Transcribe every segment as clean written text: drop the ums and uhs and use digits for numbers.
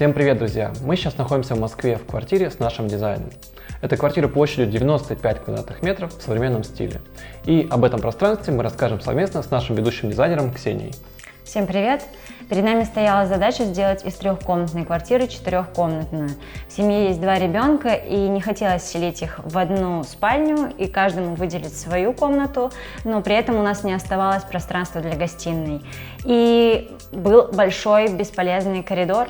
Всем привет, друзья! Мы сейчас находимся в Москве в квартире с нашим дизайном. Это квартира площадью 95 квадратных метров в современном стиле. И об этом пространстве мы расскажем совместно с нашим ведущим дизайнером Ксенией. Всем привет! Перед нами стояла задача сделать из трехкомнатной квартиры четырехкомнатную. В семье есть 2 ребенка, и не хотелось селить их в одну спальню и каждому выделить свою комнату, но при этом у нас не оставалось пространства для гостиной. И был большой бесполезный коридор.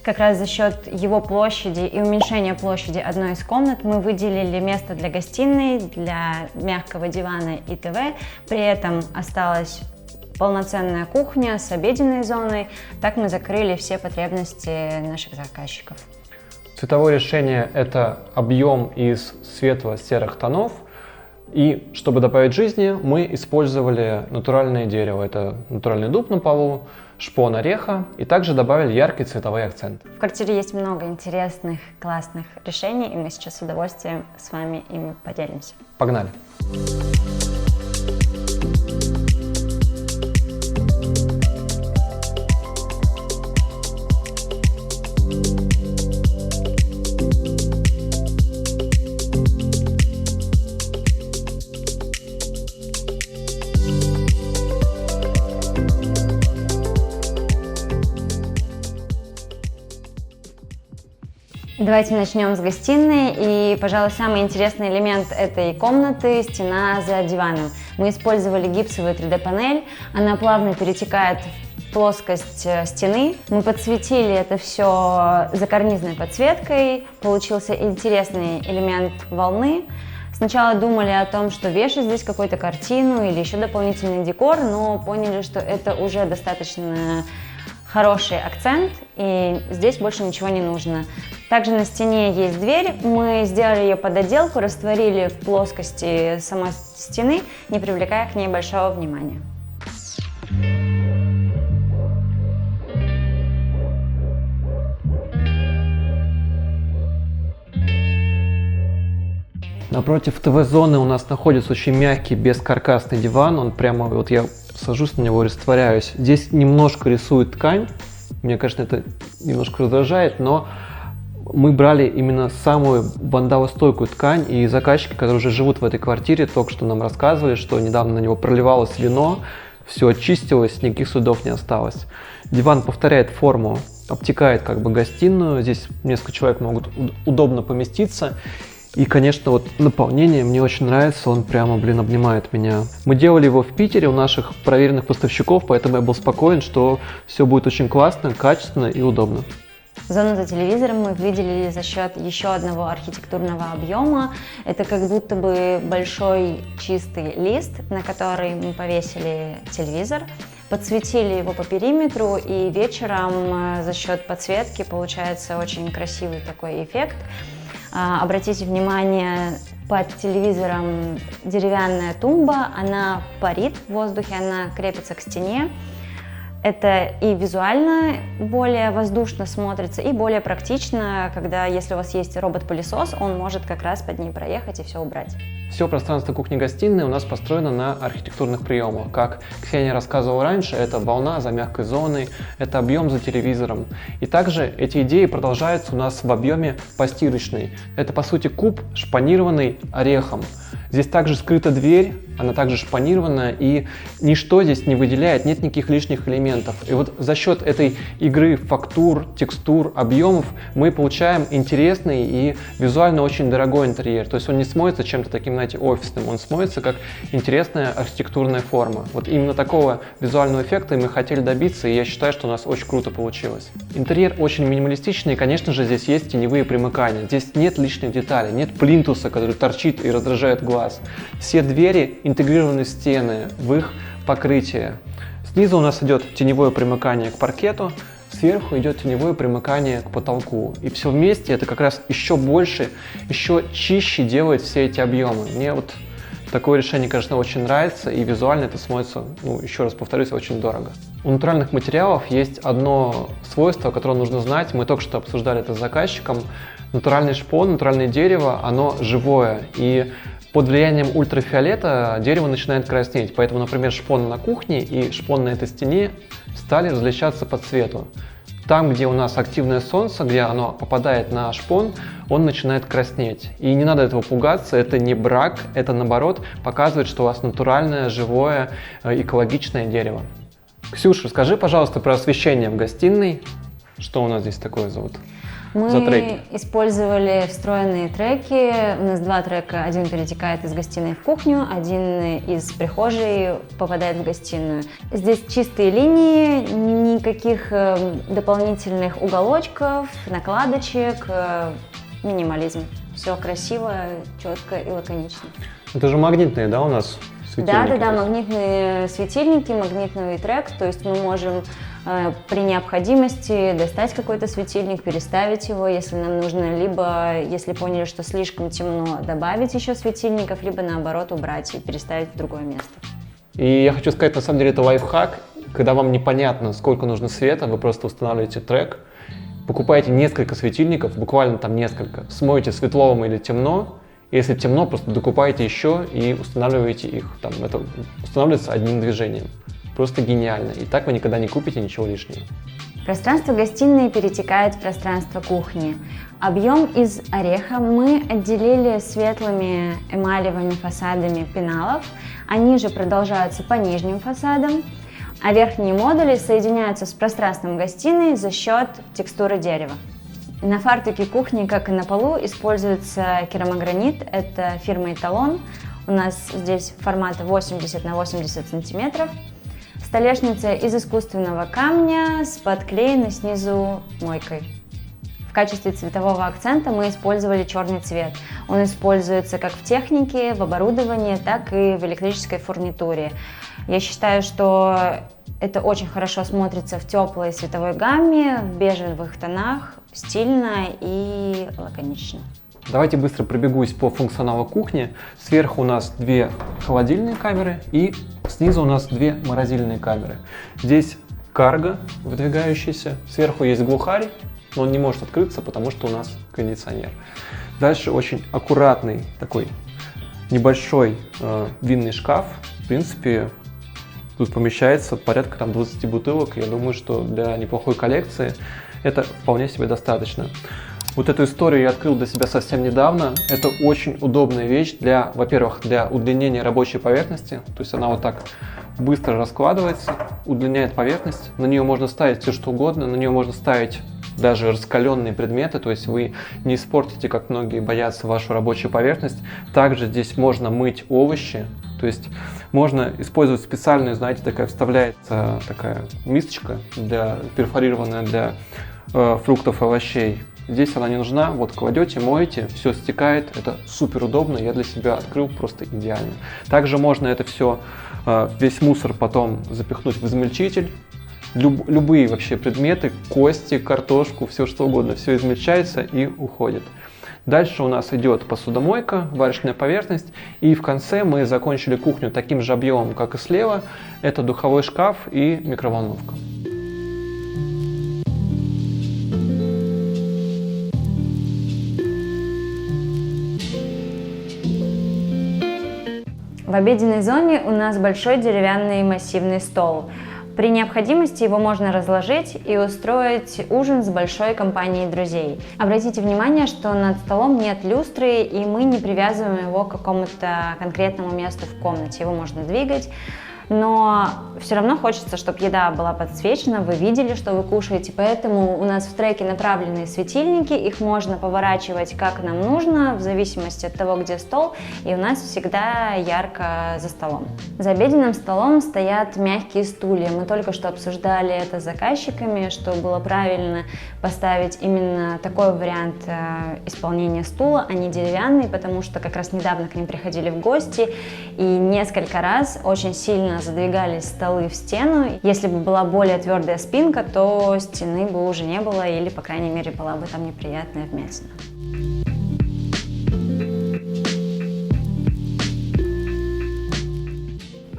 Как раз за счет его площади и уменьшения площади одной из комнат мы выделили место для гостиной, для мягкого дивана и ТВ. При этом осталась полноценная кухня с обеденной зоной. Так мы закрыли все потребности наших заказчиков. Цветовое решение – это объем из светло-серых тонов. И чтобы добавить жизни, мы использовали натуральное дерево. Это натуральный дуб на полу, шпон ореха, и также добавили яркий цветовой акцент. В квартире есть много интересных, классных решений, и мы сейчас с удовольствием с вами ими поделимся. Погнали! Давайте начнем с гостиной, и, пожалуй, самый интересный элемент этой комнаты – стена за диваном. Мы использовали гипсовую 3D-панель, она плавно перетекает в плоскость стены. Мы подсветили это все закарнизной подсветкой, получился интересный элемент волны. Сначала думали о том, что вешать здесь какую-то картину или еще дополнительный декор, но поняли, что это уже достаточно хороший акцент, и здесь больше ничего не нужно. Также на стене есть дверь, мы сделали ее под отделку, растворили в плоскости самой стены, не привлекая к ней большого внимания. Напротив ТВ-зоны у нас находится очень мягкий бескаркасный диван, он прямо, вот я сажусь на него, растворяюсь. Здесь немножко рисует ткань, мне, конечно, это немножко раздражает, но мы брали именно самую вандалостойкую ткань, и заказчики, которые уже живут в этой квартире, только что нам рассказывали, что недавно на него проливалось вино, все очистилось, никаких следов не осталось. Диван повторяет форму, обтекает как бы гостиную, здесь несколько человек могут удобно поместиться. И, конечно, вот наполнение мне очень нравится, он прямо, обнимает меня. Мы делали его в Питере у наших проверенных поставщиков, поэтому я был спокоен, что все будет очень классно, качественно и удобно. Зону за телевизором мы выделили за счет еще одного архитектурного объема. Это как будто бы большой чистый лист, на который мы повесили телевизор, подсветили его по периметру, и вечером за счет подсветки получается очень красивый такой эффект. Обратите внимание, под телевизором деревянная тумба, она парит в воздухе, она крепится к стене. Это и визуально более воздушно смотрится, и более практично, когда, если у вас есть робот-пылесос, он может как раз под ней проехать и все убрать. Все пространство кухни-гостиной у нас построено на архитектурных приемах. Как Ксения рассказывала раньше, это волна за мягкой зоной, это объем за телевизором. И также эти идеи продолжаются у нас в объеме постирочный. Это, по сути, куб, шпанированный орехом. Здесь также скрыта дверь, она также шпанированная, и ничто здесь не выделяет, нет никаких лишних элементов. И вот за счет этой игры фактур, текстур, объемов мы получаем интересный и визуально очень дорогой интерьер. То есть он не смотрится чем-то таким, знаете, офисным, он смотрится как интересная архитектурная форма. Вот именно такого визуального эффекта мы хотели добиться, и я считаю, что у нас очень круто получилось. Интерьер очень минималистичный, и, конечно же, здесь есть теневые примыкания. Здесь нет лишних деталей, нет плинтуса, который торчит и раздражает глаз. Все двери интегрированы в стены, в их покрытие. Снизу у нас идет теневое примыкание к паркету, сверху идет теневое примыкание к потолку. И все вместе это как раз еще больше, еще чище делает все эти объемы. Мне вот такое решение, конечно, очень нравится, и визуально это смотрится, еще раз повторюсь, очень дорого. У натуральных материалов есть одно свойство, которое нужно знать. Мы только что обсуждали это с заказчиком. Натуральный шпон, натуральное дерево, оно живое, и под влиянием ультрафиолета дерево начинает краснеть, поэтому, например, шпон на кухне и шпон на этой стене стали различаться по цвету. Там, где у нас активное солнце, где оно попадает на шпон, он начинает краснеть. И не надо этого пугаться, это не брак, это наоборот показывает, что у вас натуральное, живое, экологичное дерево. Ксюша, скажи, пожалуйста, про освещение в гостиной. Что у нас здесь такое за треки? Мы использовали встроенные треки. У нас 2 трека. Один перетекает из гостиной в кухню, один из прихожей попадает в гостиную. Здесь чистые линии, никаких дополнительных уголочков, накладочек, минимализм. Все красиво, четко и лаконично. Это же магнитные, да, у нас светильники? Да, магнитные светильники, магнитный трек. То есть мы можем при необходимости достать какой-то светильник, переставить его, если нам нужно, либо, если поняли, что слишком темно, добавить еще светильников, либо наоборот убрать и переставить в другое место. И я хочу сказать, на самом деле это лайфхак. Когда вам непонятно, сколько нужно света, вы просто устанавливаете трек, покупаете несколько светильников, буквально там несколько, смоете светло вам или темно. Если темно, просто докупаете еще и устанавливаете их. Там, это устанавливается одним движением. Просто гениально. И так вы никогда не купите ничего лишнего. Пространство гостиной перетекает в пространство кухни. Объем из ореха мы отделили светлыми эмалевыми фасадами пеналов. Они же продолжаются по нижним фасадам, а верхние модули соединяются с пространством гостиной за счет текстуры дерева. На фартуке кухни, как и на полу, используется керамогранит. Это фирма Эталон. У нас здесь формата 80 на 80 сантиметров. Столешница из искусственного камня с подклеенной снизу мойкой. В качестве цветового акцента мы использовали черный цвет. Он используется как в технике, в оборудовании, так и в электрической фурнитуре. Я считаю, что это очень хорошо смотрится в теплой цветовой гамме, в бежевых тонах, стильно и лаконично. Давайте быстро пробегусь по функционалу кухни. Сверху у нас 2 холодильные камеры и снизу у нас 2 морозильные камеры. Здесь карго выдвигающийся, сверху есть глухарь, но он не может открыться, потому что у нас кондиционер. Дальше очень аккуратный такой небольшой винный шкаф. В принципе, тут помещается порядка там 20 бутылок. Я думаю, что для неплохой коллекции это вполне себе достаточно. Вот эту историю я открыл для себя совсем недавно. Это очень удобная вещь для, во-первых, для удлинения рабочей поверхности. То есть она вот так быстро раскладывается, удлиняет поверхность. На нее можно ставить все что угодно, на нее можно ставить даже раскаленные предметы, то есть вы не испортите, как многие боятся, вашу рабочую поверхность. Также здесь можно мыть овощи, то есть можно использовать специальную, знаете, такая вставляется такая мисочка перфорированная для фруктов и овощей. Здесь она не нужна, вот кладете, моете, все стекает, это супер удобно, я для себя открыл просто идеально. Также можно это все, весь мусор потом запихнуть в измельчитель. Любые вообще предметы, кости, картошку, все что угодно, все измельчается и уходит. Дальше у нас идет посудомойка, варочная поверхность, и в конце мы закончили кухню таким же объемом, как и слева. Это духовой шкаф и микроволновка. В обеденной зоне у нас большой деревянный массивный стол. При необходимости его можно разложить и устроить ужин с большой компанией друзей. Обратите внимание, что над столом нет люстры, и мы не привязываем его к какому-то конкретному месту в комнате. Его можно двигать. Но все равно хочется, чтобы еда была подсвечена, вы видели, что вы кушаете, поэтому у нас в треке направленные светильники, их можно поворачивать как нам нужно, в зависимости от того, где стол, и у нас всегда ярко за столом. За обеденным столом стоят мягкие стулья, мы только что обсуждали это с заказчиками, что было правильно поставить именно такой вариант исполнения стула, а не деревянный, потому что как раз недавно к ним приходили в гости, и несколько раз очень сильно задвигались столы в стену. Если бы была более твердая спинка, то стены бы уже не было, или, по крайней мере, была бы там неприятная вмятина.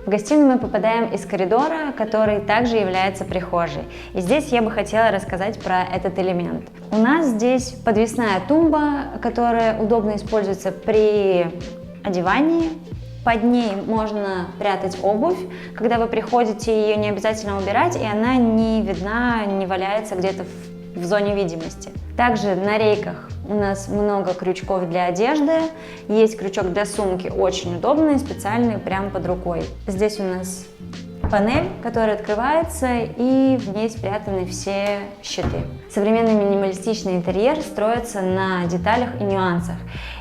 В гостиную мы попадаем из коридора, который также является прихожей. И здесь я бы хотела рассказать про этот элемент. У нас здесь подвесная тумба, которая удобно используется при одевании, Под ней можно прятать обувь. Когда вы приходите, ее не обязательно убирать, и она не видна, не валяется где-то в зоне видимости. Также на рейках у нас много крючков для одежды. Есть крючок для сумки, очень удобный, специальный, прямо под рукой. Здесь у нас панель, которая открывается, и в ней спрятаны все щиты. Современный минималистичный интерьер строится на деталях и нюансах.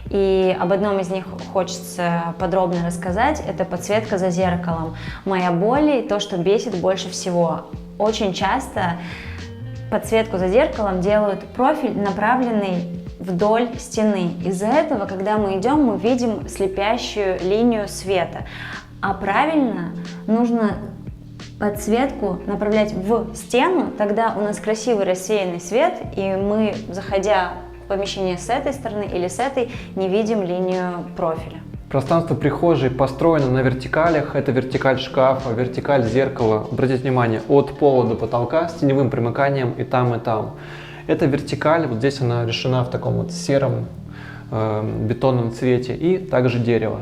И об одном из них хочется подробно рассказать. Это подсветка за зеркалом. Моя боль и то, что бесит больше всего. Очень часто подсветку за зеркалом делают профиль, направленный вдоль стены. Из-за этого, когда мы идем, мы видим слепящую линию света. А правильно нужно подсветку направлять в стену, тогда у нас красивый рассеянный свет, и мы, заходя в помещение с этой стороны или с этой, не видим линию профиля. Пространство прихожей построено на вертикалях. Это вертикаль шкафа, вертикаль зеркала. Обратите внимание, от пола до потолка с теневым примыканием и там, и там. Эта вертикаль, вот здесь она решена в таком вот сером бетонном цвете, и также дерево.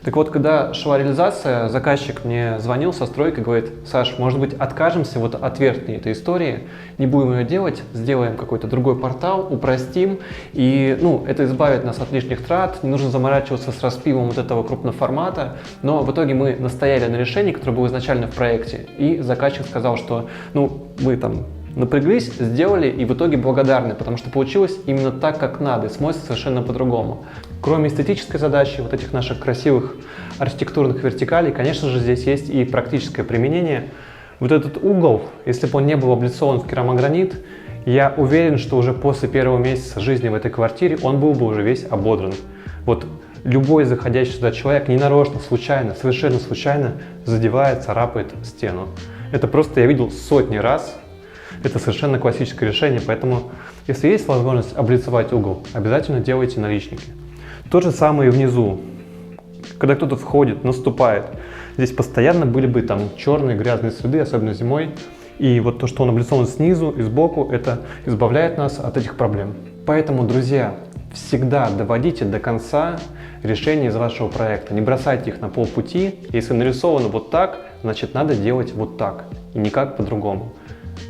Так вот, когда шла реализация, заказчик мне звонил со стройкой, говорит: Саш, может быть, откажемся вот от верхней этой истории, не будем ее делать, сделаем какой-то другой портал, упростим, и это избавит нас от лишних трат, не нужно заморачиваться с распилом вот этого крупного формата. Но в итоге мы настояли на решении, которое было изначально в проекте, и заказчик сказал, что мы там напряглись, сделали, и в итоге благодарны, потому что получилось именно так, как надо, и смотрится совершенно по-другому. Кроме эстетической задачи, вот этих наших красивых архитектурных вертикалей, конечно же, здесь есть и практическое применение. Вот этот угол, если бы он не был облицован в керамогранит, я уверен, что уже после первого месяца жизни в этой квартире он был бы уже весь ободран. Вот любой заходящий сюда человек ненарочно, случайно, совершенно случайно задевает, царапает стену. Это просто я видел сотни раз. Это совершенно классическое решение, поэтому, если есть возможность облицевать угол, обязательно делайте наличники. То же самое и внизу. Когда кто-то входит, наступает, здесь постоянно были бы там черные грязные следы, особенно зимой. И вот то, что он облицован снизу и сбоку, это избавляет нас от этих проблем. Поэтому, друзья, всегда доводите до конца решения из вашего проекта. Не бросайте их на полпути. Если нарисовано вот так, значит надо делать вот так и никак по-другому.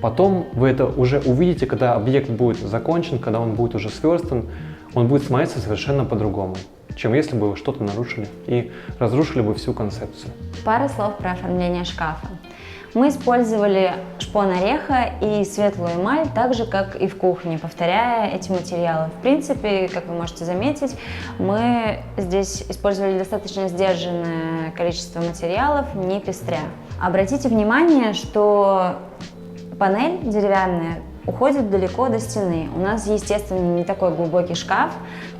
Потом вы это уже увидите, когда объект будет закончен, когда он будет уже сверстан, он будет смотреться совершенно по-другому, чем если бы вы что-то нарушили и разрушили бы всю концепцию. Пара слов про оформление шкафа. Мы использовали шпон ореха и светлую эмаль, так же, как и в кухне, повторяя эти материалы. В принципе, как вы можете заметить, мы здесь использовали достаточно сдержанное количество материалов, не пестря. Обратите внимание, что панель деревянная уходит далеко до стены. У нас, естественно, не такой глубокий шкаф.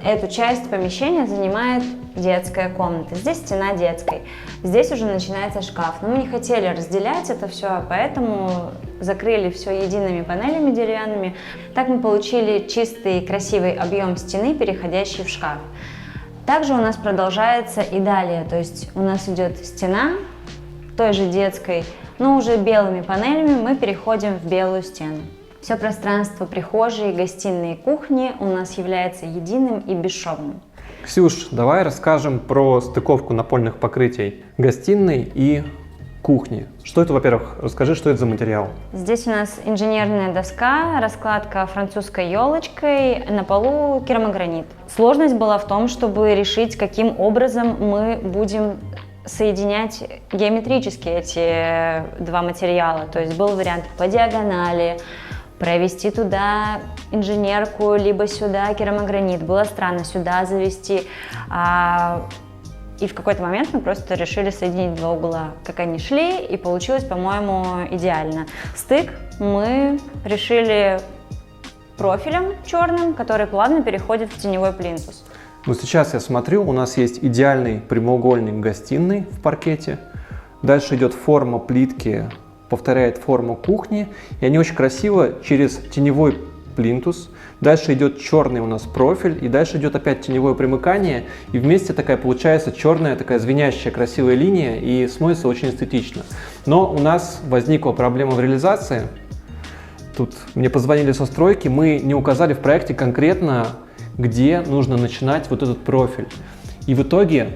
Эту часть помещения занимает детская комната. Здесь стена детской. Здесь уже начинается шкаф. Но мы не хотели разделять это все, поэтому закрыли все едиными панелями деревянными. Так мы получили чистый красивый объем стены, переходящий в шкаф. Также у нас продолжается и далее. То есть у нас идет стена той же детской, но уже белыми панелями мы переходим в белую стену. Все пространство прихожей, гостиной и кухни у нас является единым и бесшовным. Ксюш, давай расскажем про стыковку напольных покрытий гостиной и кухни. Что это, во-первых, расскажи, что это за материал? Здесь у нас инженерная доска, раскладка французской елочкой, на полу керамогранит. Сложность была в том, чтобы решить, каким образом мы будем соединять геометрически эти два материала. То есть был вариант по диагонали, провести туда инженерку, либо сюда керамогранит. Было странно сюда завести. И в какой-то момент мы просто решили соединить два угла, как они шли, и получилось, по-моему, идеально. Стык мы решили профилем черным, который плавно переходит в теневой плинтус. Сейчас я смотрю, у нас есть идеальный прямоугольник гостиной в паркете. Дальше идет форма плитки, повторяет форму кухни. И они очень красиво через теневой плинтус. Дальше идет черный у нас профиль. И дальше идет опять теневое примыкание. И вместе такая получается черная, такая звенящая красивая линия. И смотрится очень эстетично. Но у нас возникла проблема в реализации. Тут мне позвонили со стройки. Мы не указали в проекте конкретно, где нужно начинать вот этот профиль. И в итоге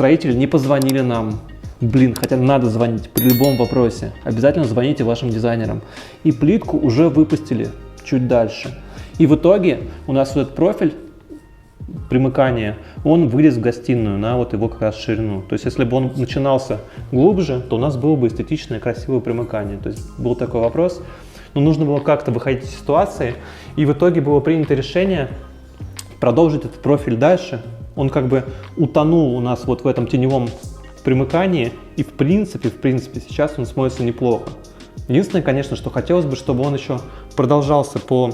строители не позвонили нам. Блин, хотя надо звонить при любом вопросе. Обязательно звоните вашим дизайнерам. И плитку уже выпустили чуть дальше. И в итоге у нас вот этот профиль примыкания, он вылез в гостиную на вот его как раз ширину. То есть если бы он начинался глубже, то у нас было бы эстетичное, красивое примыкание. То есть был такой вопрос. Но нужно было как-то выходить из ситуации. И в итоге было принято решение продолжить этот профиль дальше. Он как бы утонул у нас вот в этом теневом примыкании, и в принципе сейчас он смотрится неплохо. Единственное, конечно, что хотелось бы, чтобы он еще продолжался по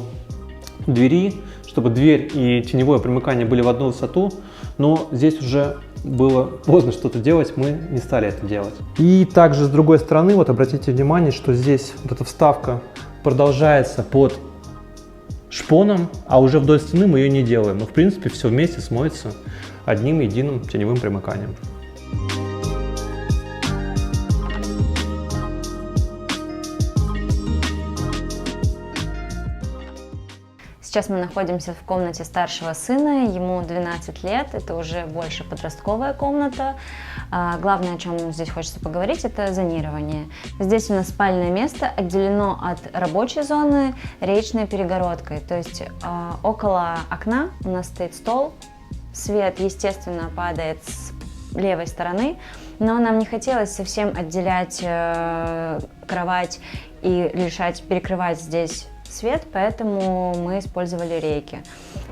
двери, чтобы дверь и теневое примыкание были в одну высоту, но здесь уже было поздно что-то делать, мы не стали это делать. И также с другой стороны, вот обратите внимание, что здесь вот эта вставка продолжается под шпоном, а уже вдоль стены мы ее не делаем. Но в принципе все вместе смотрится одним единым теневым примыканием. Сейчас мы находимся в комнате старшего сына, ему 12 лет, это уже больше подростковая комната. Главное, о чем здесь хочется поговорить, это зонирование. Здесь у нас спальное место отделено от рабочей зоны речной перегородкой, то есть около окна у нас стоит стол, свет, естественно, падает с левой стороны, но нам не хотелось совсем отделять кровать и решать перекрывать здесь свет, поэтому мы использовали рейки.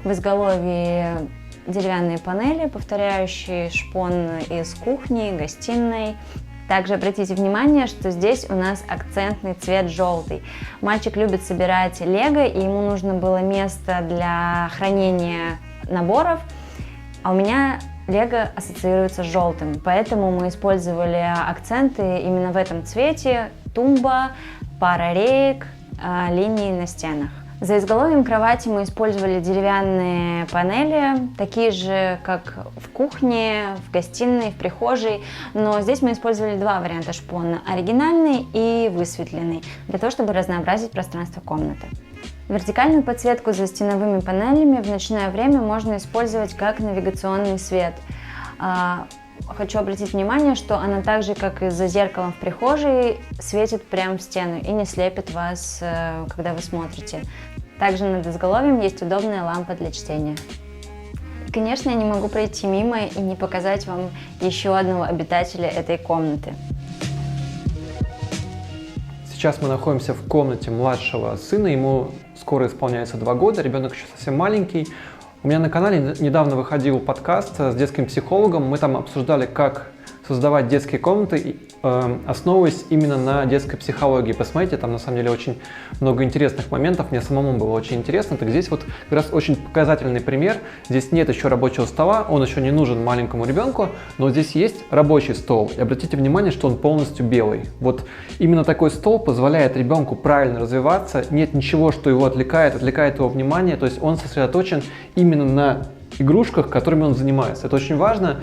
В изголовье деревянные панели, повторяющие шпон из кухни, гостиной. Также обратите внимание, что здесь у нас акцентный цвет желтый. Мальчик любит собирать лего, и ему нужно было место для хранения наборов, а у меня лего ассоциируется с желтым, поэтому мы использовали акценты именно в этом цвете: тумба, пара реек, линии на стенах. За изголовьем кровати мы использовали деревянные панели, такие же, как в кухне, в гостиной, в прихожей, но здесь мы использовали два варианта шпона: оригинальный и высветленный, для того, чтобы разнообразить пространство комнаты. Вертикальную подсветку за стеновыми панелями в ночное время можно использовать как навигационный свет. Хочу обратить внимание, что она так же, как и за зеркалом в прихожей, светит прямо в стену и не слепит вас, когда вы смотрите. Также над изголовьем есть удобная лампа для чтения. Конечно, я не могу пройти мимо и не показать вам еще одного обитателя этой комнаты. Сейчас мы находимся в комнате младшего сына, ему скоро исполняется 2 года, ребенок еще совсем маленький. У меня на канале недавно выходил подкаст с детским психологом, мы там обсуждали, как создавать детские комнаты, основываясь именно на детской психологии. Посмотрите, там на самом деле очень много интересных моментов, мне самому было очень интересно. Так здесь вот как раз очень показательный пример. Здесь нет еще рабочего стола, он еще не нужен маленькому ребенку, но здесь есть рабочий стол. И обратите внимание, что он полностью белый. Вот именно такой стол позволяет ребенку правильно развиваться, нет ничего, что его отвлекает его внимание, то есть он сосредоточен именно на игрушках, которыми он занимается. Это очень важно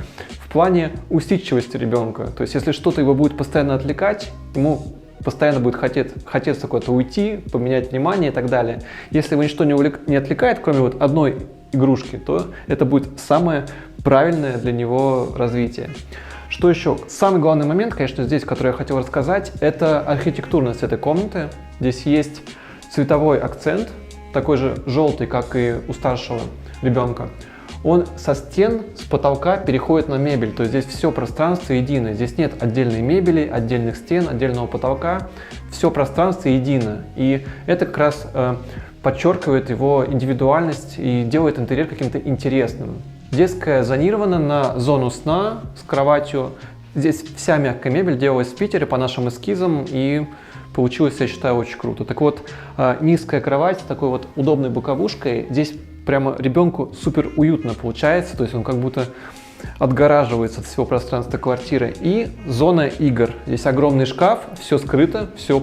в плане усидчивости ребенка. То есть если что-то его будет постоянно отвлекать, ему постоянно будет хотеться куда-то уйти, поменять внимание и так далее. Если его ничто не отвлекает, кроме вот одной игрушки, то это будет самое правильное для него развитие. Что еще? Самый главный момент, конечно, здесь, который я хотел рассказать, это архитектурность этой комнаты. Здесь есть цветовой акцент, такой же желтый, как и у старшего ребенка. Он со стен, с потолка переходит на мебель, то есть здесь все пространство единое. Здесь нет отдельной мебели, отдельных стен, отдельного потолка. Все пространство едино. И это как раз подчеркивает его индивидуальность и делает интерьер каким-то интересным. Детская зонирована на зону сна с кроватью. Здесь вся мягкая мебель делалась в Питере по нашим эскизам, и получилось, я считаю, очень круто. Так вот, низкая кровать с такой вот удобной боковушкой, здесь прямо ребенку супер уютно получается, то есть он как будто отгораживается от всего пространства квартиры. И зона игр. Здесь огромный шкаф, все скрыто, все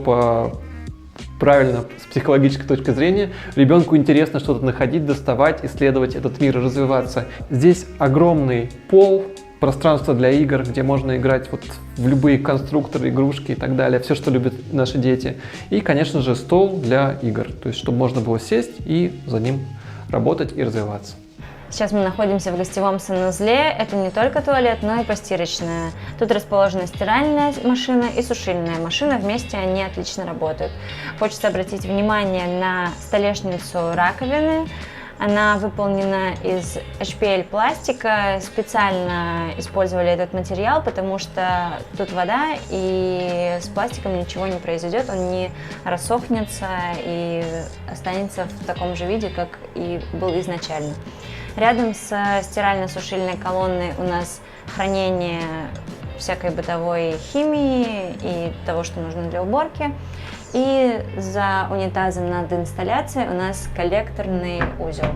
правильно с психологической точки зрения. Ребенку интересно что-то находить, доставать, исследовать этот мир, развиваться. Здесь огромный пол, пространство для игр, где можно играть вот в любые конструкторы, игрушки и так далее, все, что любят наши дети. И, конечно же, стол для игр, то есть чтобы можно было сесть и за ним работать и развиваться. Сейчас мы находимся в гостевом санузле. Это не только туалет, но и постирочная. Тут расположена стиральная машина и сушильная машина. Вместе они отлично работают. Хочется обратить внимание на столешницу раковины. Она выполнена из HPL пластика. Специально использовали этот материал, потому что тут вода, и с пластиком ничего не произойдет. Он не рассохнется и останется в таком же виде, как и был изначально. Рядом со стирально-сушильной колонной у нас хранение всякой бытовой химии и того, что нужно для уборки. И за унитазом над инсталляцией у нас коллекторный узел.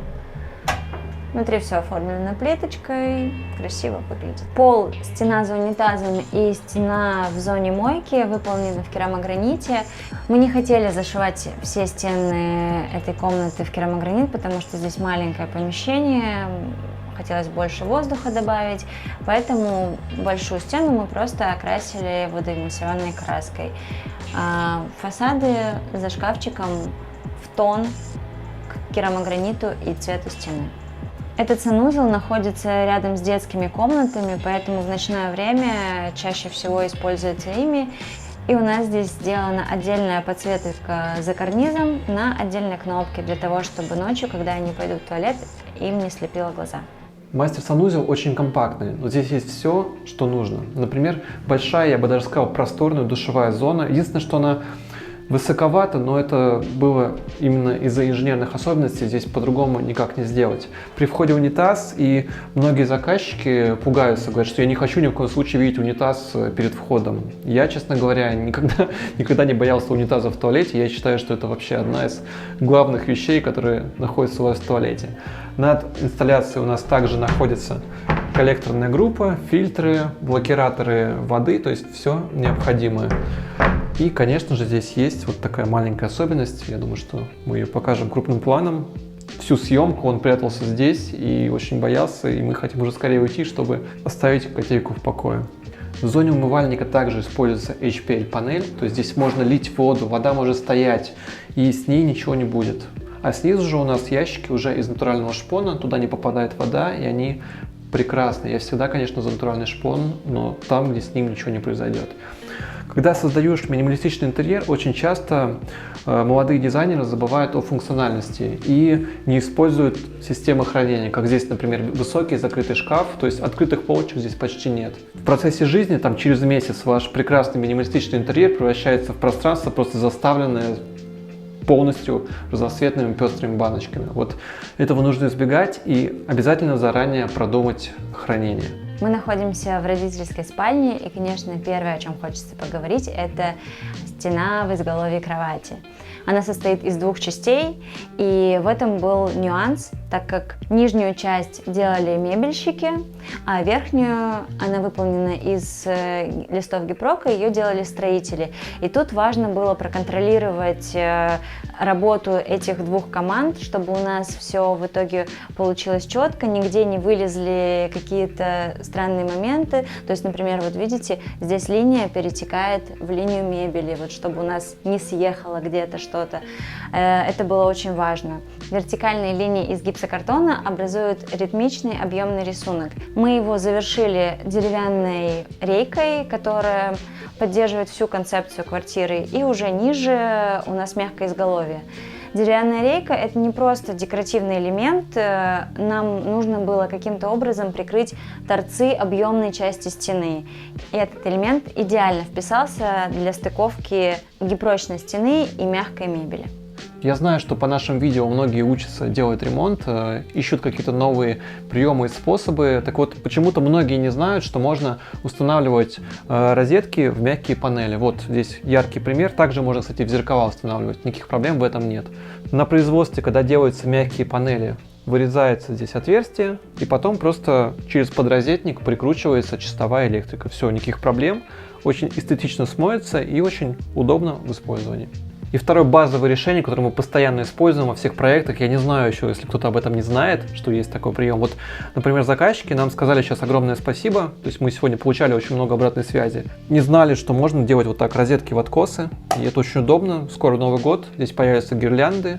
Внутри все оформлено плиточкой, красиво выглядит. Пол, стена за унитазом и стена в зоне мойки выполнены в керамограните. Мы не хотели зашивать все стены этой комнаты в керамогранит, потому что здесь маленькое помещение, хотелось больше воздуха добавить, поэтому большую стену мы просто окрасили водоэмульсионной краской. Фасады за шкафчиком в тон к керамограниту и цвету стены. Этот санузел находится рядом с детскими комнатами, поэтому в ночное время чаще всего используется ими. И у нас здесь сделана отдельная подсветка за карнизом на отдельной кнопке, для того, чтобы ночью, когда они пойдут в туалет, им не слепило глаза. Мастер-санузел очень компактный, но здесь есть все, что нужно. Например, большая, я бы даже сказал, просторная душевая зона. Единственное, что она высоковато, но это было именно из-за инженерных особенностей, здесь по-другому никак не сделать. При входе в унитаз, и многие заказчики пугаются, говорят, что я не хочу ни в коем случае видеть унитаз перед входом. Я, честно говоря, никогда не боялся унитаза в туалете, я считаю, что это вообще одна из главных вещей, которые находятся у вас в туалете. Над инсталляцией у нас также находится коллекторная группа, фильтры, блокираторы воды, то есть все необходимое. И, конечно же, здесь есть вот такая маленькая особенность. Я думаю, что мы ее покажем крупным планом. Всю съемку он прятался здесь и очень боялся, и мы хотим уже скорее уйти, чтобы оставить котейку в покое. В зоне умывальника также используется HPL панель, то есть здесь можно лить воду, вода может стоять, и с ней ничего не будет. А снизу же у нас ящики уже из натурального шпона, туда не попадает вода, и они прекрасны. Я всегда, конечно, за натуральный шпон, но там, где с ним ничего не произойдет. Когда создаешь минималистичный интерьер, очень часто молодые дизайнеры забывают о функциональности и не используют системы хранения, как здесь, например, высокий закрытый шкаф, то есть открытых полочек здесь почти нет. В процессе жизни, там, через месяц ваш прекрасный минималистичный интерьер превращается в пространство, просто заставленное полностью разноцветными пестрыми баночками. Вот этого нужно избегать и обязательно заранее продумать хранение. Мы находимся в родительской спальне, и, конечно, первое, о чем хочется поговорить, это стена в изголовье кровати. Она состоит из двух частей, и в этом был нюанс, так как нижнюю часть делали мебельщики, а верхнюю, она выполнена из листов гипрока, ее делали строители. И тут важно было проконтролировать работу этих двух команд, чтобы у нас все в итоге получилось четко, нигде не вылезли какие-то странные моменты. То есть, например, вот видите, здесь линия перетекает в линию мебели, вот чтобы у нас не съехало где-то что-то. Это было очень важно. Вертикальные линии из гипсокартона образуют ритмичный объемный рисунок. Мы его завершили деревянной рейкой, которая поддерживает всю концепцию квартиры, и уже ниже у нас мягкое изголовье. Деревянная рейка – это не просто декоративный элемент, нам нужно было каким-то образом прикрыть торцы объемной части стены. И этот элемент идеально вписался для стыковки гипрочной стены и мягкой мебели. Я знаю, что по нашим видео многие учатся делать ремонт, ищут какие-то новые приемы и способы. Так вот, почему-то многие не знают, что можно устанавливать розетки в мягкие панели. Вот здесь яркий пример. Также можно, кстати, в зеркала устанавливать. Никаких проблем в этом нет. На производстве, когда делаются мягкие панели, вырезается здесь отверстие, и потом просто через подрозетник прикручивается чистовая электрика. Все, никаких проблем. Очень эстетично смоется и очень удобно в использовании. И второе базовое решение, которое мы постоянно используем во всех проектах, я не знаю еще, если кто-то об этом не знает, что есть такой прием. Вот, например, заказчики нам сказали сейчас огромное спасибо, то есть мы сегодня получали очень много обратной связи. Не знали, что можно делать вот так розетки в откосы, и это очень удобно. Скоро Новый год, здесь появятся гирлянды,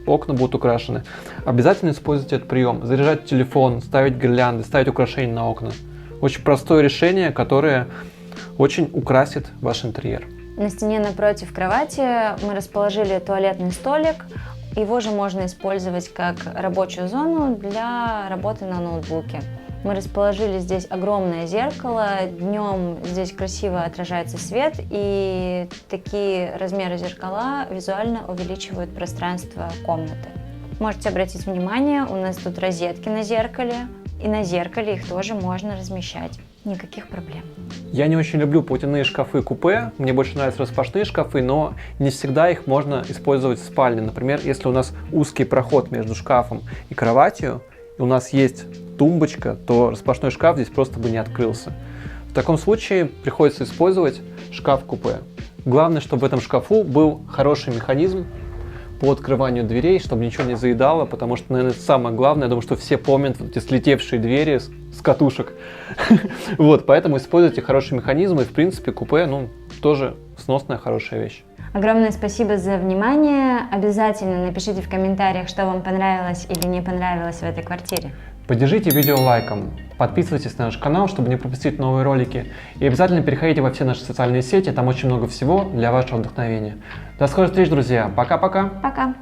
окна будут украшены. Обязательно используйте этот прием. Заряжать телефон, ставить гирлянды, ставить украшения на окна. Очень простое решение, которое очень украсит ваш интерьер. На стене напротив кровати мы расположили туалетный столик. Его же можно использовать как рабочую зону для работы на ноутбуке. Мы расположили здесь огромное зеркало. Днем здесь красиво отражается свет, и такие размеры зеркала визуально увеличивают пространство комнаты. Можете обратить внимание, у нас тут розетки на зеркале, и на зеркале их тоже можно размещать. Никаких проблем. Я не очень люблю платяные шкафы-купе, мне больше нравятся распашные шкафы, но не всегда их можно использовать в спальне. Например, если у нас узкий проход между шкафом и кроватью, и у нас есть тумбочка, то распашной шкаф здесь просто бы не открылся. В таком случае приходится использовать шкаф-купе. Главное, чтобы в этом шкафу был хороший механизм по открыванию дверей, чтобы ничего не заедало, потому что, наверное, это самое главное. Я думаю, что все помнят вот эти слетевшие двери с катушек. Вот, поэтому используйте хороший механизм, и, в принципе, купе, тоже сносная, хорошая вещь. Огромное спасибо за внимание. Обязательно напишите в комментариях, что вам понравилось или не понравилось в этой квартире. Поддержите видео лайком, подписывайтесь на наш канал, чтобы не пропустить новые ролики. И обязательно переходите во все наши социальные сети, там очень много всего для вашего вдохновения. До скорых встреч, друзья. Пока-пока. Пока.